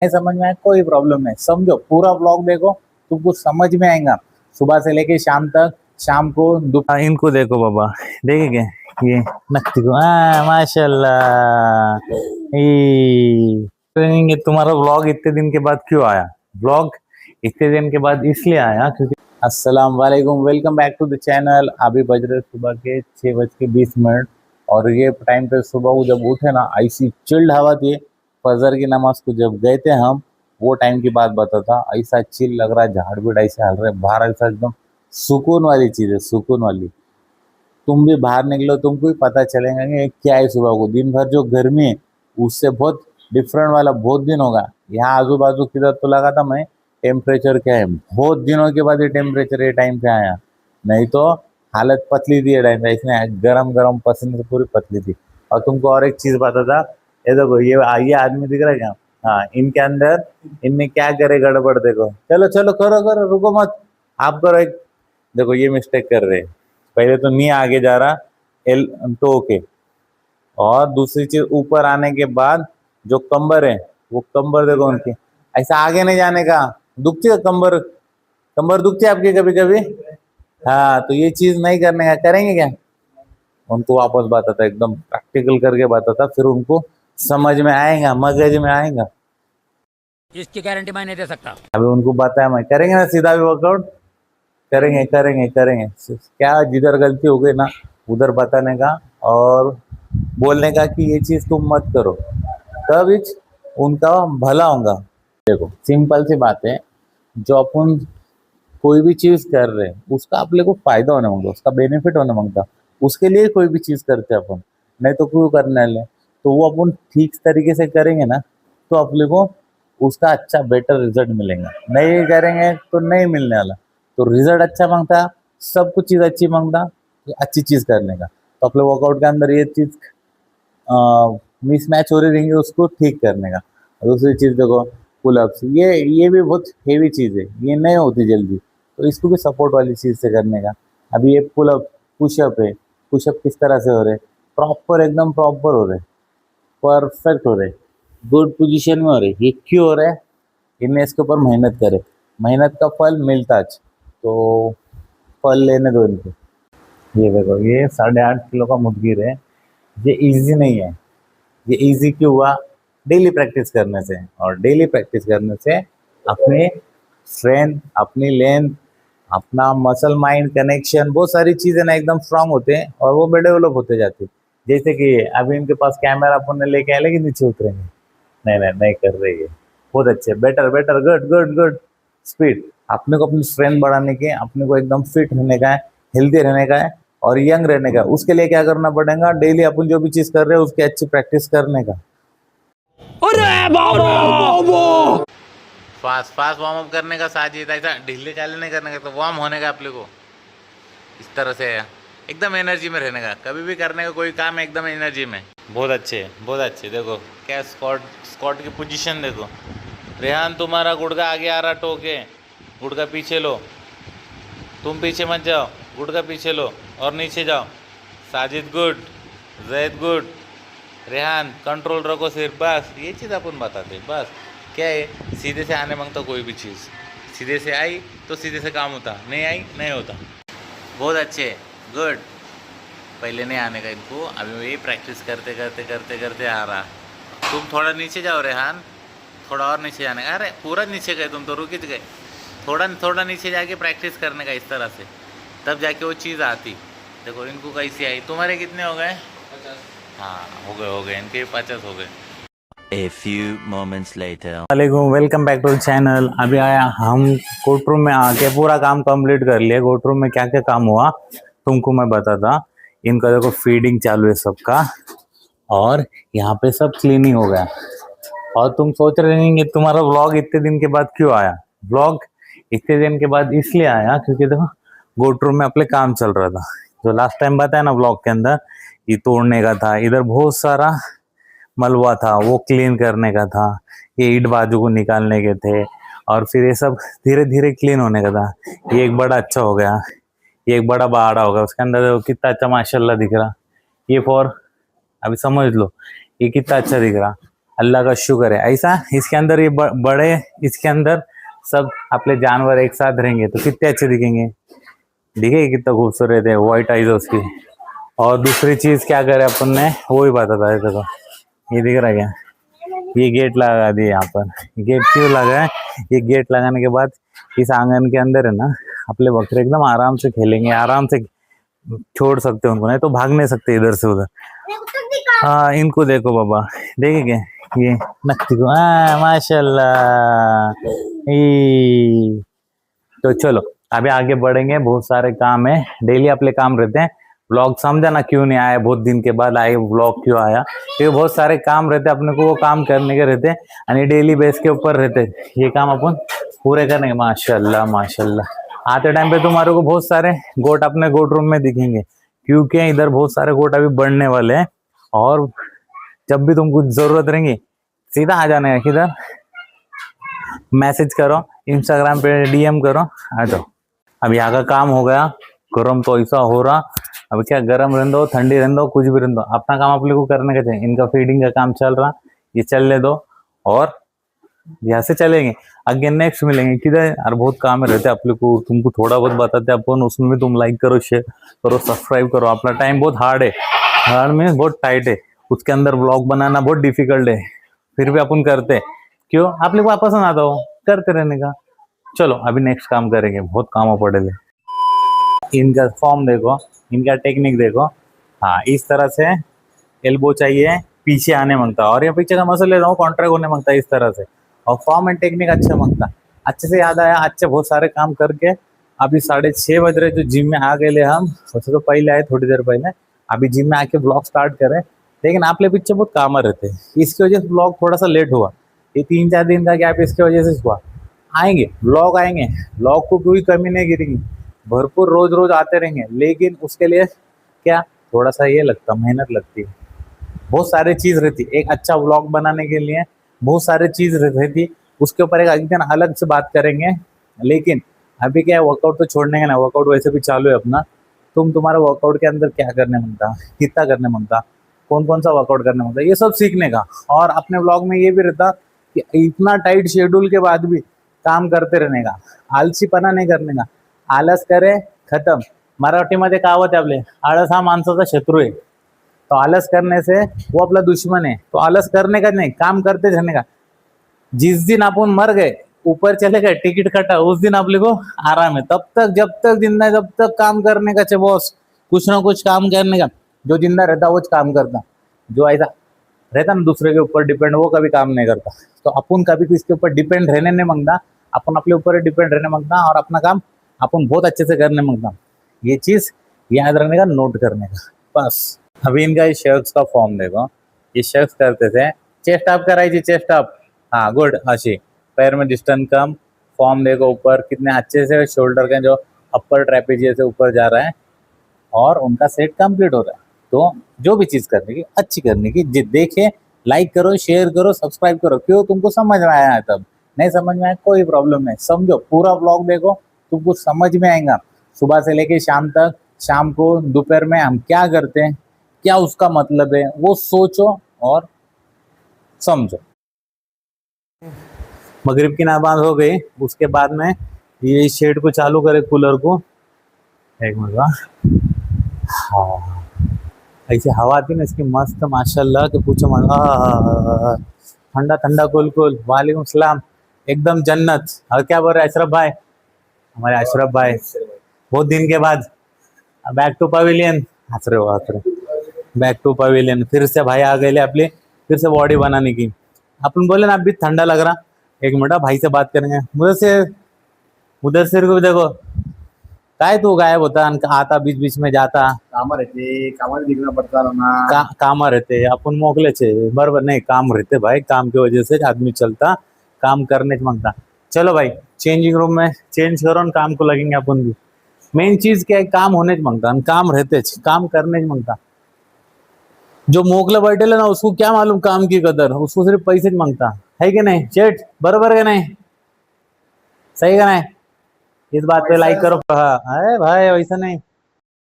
नहीं समझ में आए कोई प्रॉब्लम नहीं, समझो पूरा ब्लॉग देखो, तुमको समझ में आएगा सुबह से लेके शाम तक। शाम को इनको देखो बाबा, देखेंगे ये नकती को, माशाल्लाह। कहेंगे तुम्हारा व्लॉग इतने दिन के बाद क्यों आया? व्लॉग इतने दिन के बाद इसलिए आया क्योंकि अस्सलाम वालेकुम, welcome back to the channel. अभी बज रहे सुबह के 6:20 और ये टाइम पे सुबह को जब उठे ना, ऐसी चिल्ड हवा थी। फजर की नमाज को जब गए थे हम, वो टाइम की बात बता था। ऐसा चिल लग रहा है, झाड़ भी ऐसे हल रहे बाहर, ऐसा एकदम सुकून वाली चीज है, सुकून वाली। तुम भी बाहर निकलो, तुमको भी पता चलेगा कि क्या है सुबह को। दिन भर जो गर्मी है उससे बहुत डिफरेंट वाला बहुत दिन होगा। यहाँ आजू बाजू किधर तो लगा था मैं टेम्परेचर क्या है, बहुत दिनों के बाद ये टेम्परेचर ये टाइम पे आया। नहीं तो हालत पतली थी ये टाइम पे, इसमें गरम गरम पसीने से पूरी पतली थी। और तुमको और एक चीज बता था, ये देखो ये आदमी दिख रहा है क्या? हाँ, इनके अंदर इनने क्या करे गड़बड़ देखो। चलो चलो करो करो, रुको मत, आप करो एक। देखो ये मिस्टेक कर रहे हैं, पहले तो नी आगे जा रहा एल टो के, और दूसरी चीज ऊपर आने के बाद जो कंबर है वो कंबर देखो उनकी, ऐसा आगे नहीं जाने का। दुखती है कंबर, कंबर दुखती है आपकी कभी कभी? हाँ, तो ये चीज नहीं करने का, करेंगे क्या? उनको वापस बताता, एकदम प्रैक्टिकल करके बताता, फिर उनको समझ में आएगा, मगज में आएगा। इसकी गारंटी मैं नहीं दे सकता। अभी उनको बताया मैं, करेंगे ना सीधा भी वर्कआउट, करेंगे करेंगे करेंगे। क्या जिधर गलती हो गई ना उधर बताने का और बोलने का कि ये चीज तुम मत करो, तब उनका भला होगा। देखो सिंपल सी बात है, जो अपन कोई भी चीज कर रहे हैं उसका अपने को फायदा होने मांगता, उसका बेनिफिट होने मांगता, उसके लिए कोई भी चीज करते हैं अपन। नहीं तो क्यों करने वाले? तो वो अपन ठीक तरीके से करेंगे ना, तो अपने को उसका अच्छा बेटर रिजल्ट मिलेगा। नहीं करेंगे तो नहीं मिलने वाला। तो रिजल्ट अच्छा मांगता, सब कुछ चीज अच्छी मांगता, तो अच्छी चीज करने का। तो अपने वर्कआउट के अंदर ये चीज मिसमैच हो रही रहेंगे, उसको ठीक करने का। और दूसरी चीज देखो, पुलअप्स, ये भी बहुत हेवी चीज है, ये नहीं होती जल्दी, तो इसको भी सपोर्ट वाली चीज से करने का। अभी ये पुलअप पुशअप है, पुशअप किस तरह से हो रहे? प्रॉपर, एकदम प्रॉपर हो रहे, परफेक्ट हो रहे, गुड पोजीशन में हो रहे। ये क्यों हो रहा है? इनने इसके ऊपर मेहनत करे, मेहनत का फल मिलता है। तो फल लेने दो इनको। ये देखो, ये 8.5 किलो का मुदगिर है। ये इजी नहीं है। ये इजी क्यों हुआ? डेली प्रैक्टिस करने से। और डेली प्रैक्टिस करने से अपने स्ट्रेंथ, अपनी लेंथ, अपना मसल माइंड कनेक्शन, बहुत सारी चीजें ना एकदम स्ट्रांग होते हैं और वो भी डेवलप होते जाते हैं। जैसे कि अभी इनके पास कैमरा अपन ने लेके आए, लेकिन नीचे उतरेंगे नहीं नहीं नहीं कर रही है। बहुत अच्छे, better better, good good good. Speed. अपने को अपनी स्ट्रेंथ बढ़ाने के, अपने को एकदम फिट रहने का है, हेल्दी रहने का है और यंग रहने का। उसके लिए क्या करना पड़ेगा? डेली अपन जो भी चीज कर रहे हैं उसकी अच्छी प्रैक्टिस करने का। फास्ट फास्ट वार्म अप करने का साजिद, ऐसा ढीले चाले नहीं करने का, तो वार्म होने का अपने को इस तरह से एकदम एनर्जी में रहने का। कभी भी करने का कोई काम एकदम एनर्जी में। बहुत अच्छे बहुत अच्छे। देखो क्या स्क्वाट, स्क्वाट की पोजीशन देखो। रेहान तुम्हारा गुड़का आगे आ रहा, टोके गुड़का पीछे लो, तुम पीछे मत जाओ, गुड़का पीछे लो और नीचे जाओ। Sajid good, Zaid good, Rehan control रखो सिर्फ, बस ये चीज़ अपन बताते हैं। बस क्या है, सीधे से आने मांगता कोई भी चीज़, सीधे से आई तो सीधे से काम होता, नहीं आई नहीं होता। बहुत अच्छे, गुड। पहले नहीं आने का इनको, अभी वही प्रैक्टिस करते करते करते करते आ रहा। तुम थोड़ा नीचे जाओ रेहान, थोड़ा और नीचे जाने का। अरे पूरा नीचे गए तुम तो, रुक ही गए। थोड़ा थोड़ा नीचे जाके प्रैक्टिस करने का इस तरह से, तब जाके वो चीज़ आती। देखो इनको कैसी आई। तुम्हारे कितने हो गए? 50। हाँ हो गए इनके 50 हो गए। A few moments later. वालेकुम, welcome back to the channel. अभी आया हम कोर्ट रूम में, आके पूरा काम कंप्लीट कर लिया। कोर्ट रूम में क्या क्या काम हुआ तुमको मैं बताता। इनका देखो फीडिंग चालू है सबका, और यहाँ पे सब क्लीनिंग हो गया। और तुम सोच रहे होंगे तुम्हारा व्लॉग इतने दिन के बाद क्यों आया? व्लॉग इतने दिन के बाद इसलिए आया क्योंकि देखो कोर्ट रूम में अपने काम चल रहा था। जो लास्ट टाइम बताया ना व्लॉग के अंदर, ये तोड़ने का था, इधर बहुत सारा मलबा था वो क्लीन करने का था, ये ईंट बाजू को निकालने के थे, और फिर ये सब धीरे धीरे क्लीन होने का था। ये एक बड़ा अच्छा हो गया, ये एक बड़ा बाड़ा हो गया। उसके अंदर देखो कितना अच्छा माशाल्लाह दिख रहा। ये फॉर, अभी समझ लो ये कितना अच्छा दिख रहा। अल्लाह का शुक्र है। ऐसा इसके अंदर ये बड़े, इसके अंदर सब अपने जानवर एक साथ रहेंगे तो कितने अच्छे दिखेंगे। दिखे कितना खूबसूरत है, व्हाइट आइज उसकी। और दूसरी चीज क्या करे अपन ने, वो ही बताता है। देखो ये दिख रहा है क्या, ये गेट लगा दिए यहाँ पर। गेट क्यों लगा है, ये गेट लगाने के बाद इस आंगन के अंदर है ना अपने बकरे एकदम आराम से खेलेंगे, आराम से छोड़ सकते हैं उनको, नहीं तो भाग नहीं सकते इधर से उधर। हाँ इनको देखो बाबा, देखे क्या ये नक्ति को, हाँ माशाल्लाह। तो चलो अभी आगे बढ़ेंगे, बहुत सारे काम है, डेली अपने काम रहते हैं। व्लॉग समझा ना क्यों नहीं आया, बहुत दिन के बाद आए व्लॉग क्यों आया, क्योंकि बहुत सारे काम रहते अपने को, वो काम करने के रहते हैं, डेली बेस के ऊपर रहते, ये काम अपन पूरे करेंगे। माशाल्लाह माशाल्लाह। आते टाइम पे तुम्हारे को बहुत सारे गोट अपने गोट रूम में दिखेंगे, क्योंकि इधर बहुत सारे गोट अभी बढ़ने वाले हैं। और जब भी तुमको जरूरत रहेंगी सीधा आ जाना है, किधर मैसेज करो, इंस्टाग्राम पे डीएम करो, आ जाओ। अब यहाँ का काम हो गया, गर्म तो ऐसा हो रहा। अब क्या, गर्म रहने दो, ठंडी रहने दो, कुछ भी रहने दो, अपना काम आप लोग को करने का चाहिए। इनका फीडिंग का काम चल रहा, ये चलने दो, और यहाँ से चलेंगे आगे, नेक्स्ट मिलेंगे किधर यार। बहुत काम रहते हैं आप लोग को, तुमको थोड़ा बहुत बताते हैं अपन, उसमें भी तुम लाइक करो, शेयर करो, सब्सक्राइब करो। अपना टाइम बहुत हार्ड है, हार्ड में बहुत टाइट है, उसके अंदर ब्लॉग बनाना बहुत डिफिकल्ट है, फिर भी अपन करते हैं। क्यों, आप लोग को पसंद आता हो, करते रहने का। चलो अभी नेक्स्ट काम करेंगे, बहुत काम पड़े ले। इनका फॉर्म देखो, इनका टेक्निक देखो। हाँ इस तरह से एल्बो चाहिए, पीछे आने मांगता, और ये पीछे का मसल ले रहा हूँ, कॉन्ट्रैक्ट होने मांगता है इस तरह से। और फॉर्म एंड टेक्निक अच्छे मांगता। अच्छे से याद आया, अच्छे बहुत सारे काम करके अभी 6:30 बज रहे, जो जिम में आ गए हम। सोचे तो पहले आए, थोड़ी देर पहले, अभी जिम में आके ब्लॉग स्टार्ट करें, लेकिन आप लोग पीछे बहुत काम रहते हैं, इसकी वजह से ब्लॉग थोड़ा सा लेट हुआ। ये 3-4 दिन का गैप इसकी वजह से हुआ। आएंगे ब्लॉग, आएंगे ब्लॉग को कोई कमी नहीं गिरेगी, भरपूर रोज रोज आते रहेंगे। लेकिन उसके लिए क्या, थोड़ा सा ये लगता, मेहनत लगती है, बहुत सारी चीज रहती। एक अच्छा व्लॉग बनाने के लिए बहुत सारी चीज रहती, उसके ऊपर एक दिन अलग से बात करेंगे। लेकिन अभी क्या है, वर्कआउट तो छोड़ने का ना, वर्कआउट वैसे भी चालू है अपना। तुम्हारे वर्कआउट के अंदर क्या करने मांगता, कितना करने मांगता, कौन कौन सा वर्कआउट करने मांगता, ये सब सीखने का। और अपने व्लॉग में ये भी रहता कि इतना टाइट शेड्यूल के बाद भी काम करते रहने का, आलसीपणा नहीं करने का। आलस करे खत्म, मराठीमध्ये कहावत आहे आपले, आळस हा माणसाचा शत्रू आहे। तो आलस करने से वो अपना दुश्मन है, तो आलस करने का नहीं, काम करते रहने का। जिस दिन अपन मर गए, ऊपर चले गए, टिकट कटा, उस दिन आप लोग को आराम है। तब तक, जब तक जिंदा है, तब तक काम करने का बॉस, कुछ ना कुछ काम करने का। जो जिंदा रहता वो काम करता, जो ऐसा रहता ना दूसरे के ऊपर डिपेंड, वो कभी काम नहीं करता। तो अपन कभी किसके ऊपर डिपेंड रहने नहीं मांगता, अपन अपने ऊपर डिपेंड रहने मांगता, और अपना काम अपन बहुत अच्छे से करने मांगता। ये चीज याद रखने का, नोट करने का बस। अभी इनका ये शख्स का फॉर्म देखो, ये शख्स करते थे, चेस्ट अप कराई, चेस्ट अप, हाँ गुड, अच्छी। पैर में डिस्टेंस कम, फॉर्म देखो ऊपर कितने अच्छे से, शोल्डर के जो अपर ट्रेपेजियस से ऊपर जा रहा है, और उनका सेट कंप्लीट हो रहा है। तो जो भी चीज करने की, अच्छी करने की, देखे, लाइक करो, शेयर करो, सब्सक्राइब करो। क्यों, तुमको समझ में आया है, तब नहीं समझ में आया कोई प्रॉब्लम नहीं, समझो, पूरा ब्लॉग देखो, तुमको समझ में आएगा। सुबह से लेके शाम तक, शाम को दोपहर में हम क्या करते हैं, क्या उसका मतलब है, वो सोचो और समझो। मगरिब की नमाज हो गई, उसके बाद में ये शेड को चालू करे, कूलर को। एक मिनट, हाँ ऐसी हवा आती ना इसकी मस्त, माशाल्लाह के पूछो मत। ठंडा ठंडा कुल कुल। वालेकुम सलाम, एकदम जन्नत। और क्या बोल रहे अशरफ भाई, हमारे अशरफ भाई बहुत दिन के बाद बैक टू पवेलियन, हंस रहे, बैक टू पवेलियन। फिर से भाई आ गए अपने, फिर से बॉडी बनाने की। अपन बोले ना अभी ठंडा लग रहा, एक मिनट भाई से बात करेंगे। उधर को भी देखो, काय तू गायब होता, आता बीच बीच में जाता, कामा रहते, कामाला निघणं पडतं ना। काम रहते, अपन मोकले छे, बराबर नहीं, काम रहते भाई, काम की वजह से आदमी चलता, काम करने मांगता। चलो भाई चेंजिंग रूम में चेंज करो, काम को लगेंगे अपन भी। मेन चीज क्या है, काम होने मांगता, काम रहते, काम करने मांगता। जो मोकले बैठे ना, उसको क्या मालूम काम की कदर, उसको सिर्फ पैसे मांगता है कि नहीं चेट, बराबर है नहीं, सही का नहीं। इस बात पे लाइक करो। हाँ भाई वैसा नहीं,